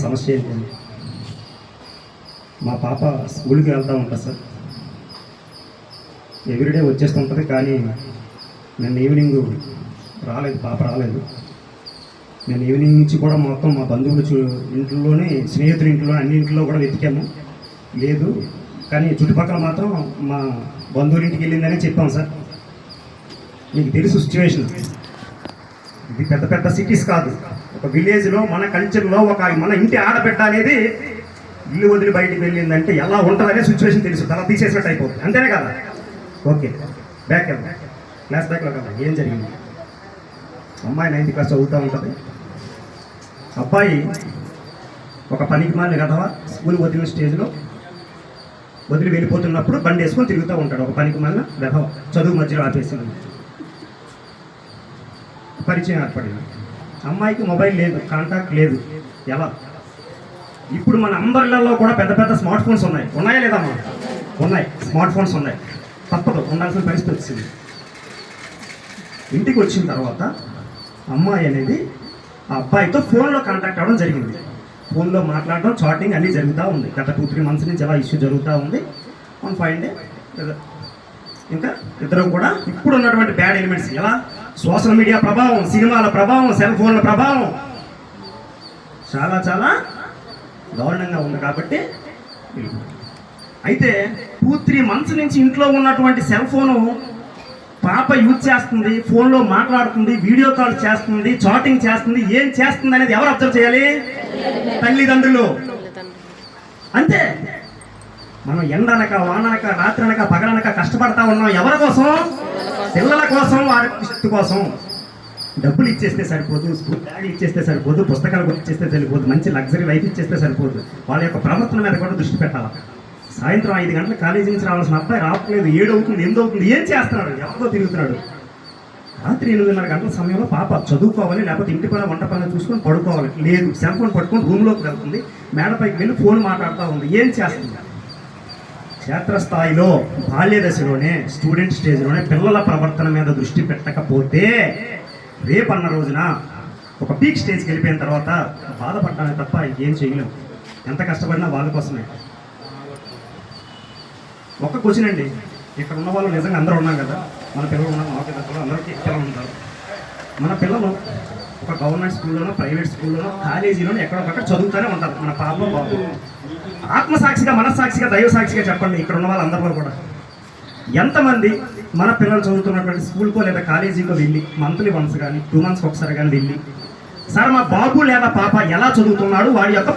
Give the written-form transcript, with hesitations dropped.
సమస్య ఏంటండి? మా పాప స్కూల్కి వెళ్తూ ఉంటుంది సార్. ఎవ్రీడే వచ్చేస్తుంటుంది, కానీ నిన్న ఈవినింగ్ రాలేదు, పాప రాలేదు. నేను ఈవినింగ్ నుంచి కూడా మొత్తం మా బంధువులు ఇంట్లోనే, స్నేహితుల ఇంట్లో, అన్ని ఇంట్లో కూడా వెతికాము, లేదు. కానీ చుట్టుపక్కల మాత్రం మా బంధువుల ఇంటికి వెళ్ళిందనే చెప్పాం సార్. మీకు తెలుసు సిచ్యువేషన్, ఇది పెద్ద పెద్ద సిటీస్ కాదు, ఒక విలేజ్లో మన కల్చర్లో మన ఇంటి ఆడబిడ్డ అనేది ఇల్లు వదిలి బయటికి వెళ్ళిందంటే ఎలా ఉంటుందనే సిచ్యువేషన్ తెలుసు. తల తీసేసినట్టు అయిపోతుంది, అంతేనే కదా? ఓకే, బ్యాక్ వెళ్దాం, క్లాస్ బ్యాక్లో కదా. ఏం జరిగింది? అమ్మాయి 9th క్లాస్ చదువుతూ ఉంటుంది. అబ్బాయి ఒక పనికి మాలిన కదవా, స్కూల్ వదిలిన స్టేజ్లో వదిలి వెళ్ళిపోతున్నప్పుడు బండి వేసుకొని తిరుగుతూ ఉంటాడు. ఒక పనికి మాలిన వెధవ, చదువు మధ్యలో ఆపేసింది. పరిచయం ఏర్పడింది. అమ్మాయికి మొబైల్ లేదు, కాంటాక్ట్ లేదు. ఎలా? ఇప్పుడు మన అందరిలో కూడా పెద్ద పెద్ద స్మార్ట్ ఫోన్స్ ఉన్నాయా లేదమ్మా? ఉన్నాయి, స్మార్ట్ ఫోన్స్ ఉన్నాయి, తప్పదు, ఉండాల్సిన పరిస్థితి వచ్చింది. ఇంటికి వచ్చిన తర్వాత అమ్మాయి అనేది ఆ అబ్బాయితో ఫోన్లో కాంటాక్ట్ అవ్వడం జరిగింది. ఫోన్లో మాట్లాడడం, చాటింగ్ అన్నీ జరుగుతూ ఉంది. గత 2-3 months నుంచి అలా ఇష్యూ జరుగుతూ ఉంది. వన్ ఫైన్ డే ఇంకా ఇద్దరు కూడా ఇప్పుడు ఉన్నటువంటి బ్యాడ్ ఎలిమెంట్స్, ఎలా సోషల్ మీడియా ప్రభావం, సినిమాల ప్రభావం, సెల్ ఫోన్ల ప్రభావం చాలా చాలా దారుణంగా ఉంది. కాబట్టి అయితే 2-3 months నుంచి ఇంట్లో ఉన్నటువంటి సెల్ ఫోను పాప యూజ్ చేస్తుంది, ఫోన్లో మాట్లాడుతుంది, వీడియో కాల్ చేస్తుంది, చాటింగ్ చేస్తుంది. ఏం చేస్తుంది అనేది ఎవరు అబ్జర్వ్ చేయాలి? తల్లిదండ్రులు. అంతే. మనం ఎండనక, వాననక, రాత్రనక, పగలనక కష్టపడతా ఉన్నాం. ఎవరి కోసం? పిల్లల కోసం, వారి భవిష్యత్తు కోసం. డబ్బులు ఇచ్చేస్తే సరిపోదు, స్కూల్ బ్యాగ్ ఇచ్చేస్తే సరిపోదు, పుస్తకాలు ఇచ్చేస్తే సరిపోదు, మంచి లగ్జరీ లైఫ్ ఇచ్చేస్తే సరిపోదు. వాళ్ళ యొక్క ప్రవర్తన మీద కూడా దృష్టి పెట్టాలి. సాయంత్రం 5 గంటలకు కాలేజీ నుంచి రావాల్సిన అబ్బాయి రావట్లేదు, 7 అవుతుంది, 8 అవుతుంది. ఏం చేస్తున్నాడు? ఎవరితో తిరుగుతున్నాడు? రాత్రి 8:30 గంటల సమయంలో పాప చదువుకోవాలి, లేకపోతే ఇంటి పని, వంట పని చూసుకొని పడుకోవాలి. లేదు, సెల్ ఫోన్ పట్టుకొని రూమ్లోకి వెళ్తుంది, మేడపైకి వెళ్ళి ఫోన్ మాట్లాడుతూ ఉంది. ఏం చేస్తుంది? క్షేత్రస్థాయిలో, బాల్య దశలోనే, స్టూడెంట్ స్టేజ్లోనే పిల్లల ప్రవర్తన మీద దృష్టి పెట్టకపోతే రేపన్న రోజున ఒక పీక్ స్టేజ్కి వెళ్ళిపోయిన తర్వాత బాధపడ్డానే తప్ప ఇంకేం చేయలేము. ఎంత కష్టపడినా వాళ్ళ కోసమే. ఒక్క క్వశ్చన్ అండి, ఇక్కడ ఉన్న వాళ్ళు నిజంగా అందరూ ఉన్నాం కదా, మన పిల్లలు ఉన్నారు, మా పిల్లలు, అందరికీ పిల్లలు ఉంటారు. మన పిల్లలు ఒక గవర్నమెంట్ స్కూల్లోనో, ప్రైవేట్ స్కూల్లోనో, కాలేజీలోనో ఎక్కడొక్కడ చదువుతూనే ఉంటారు. మన పాప బాబు ఆత్మసాక్షిగా, మనస్సాక్షిగా, దైవసాక్షిగా చెప్పండి, ఇక్కడ ఉన్న వాళ్ళందరిలో కూడా ఎంతమంది మన పిల్లలు చదువుతున్నటువంటి స్కూల్కో లేదా కాలేజీకో వెళ్ళి మంత్లీ వన్స్ కానీ 2 months ఒకసారి కానీ వెళ్ళి, సార్ మా బాబు లేదా పాప ఎలా చదువుతున్నాడు, వాడి యొక్క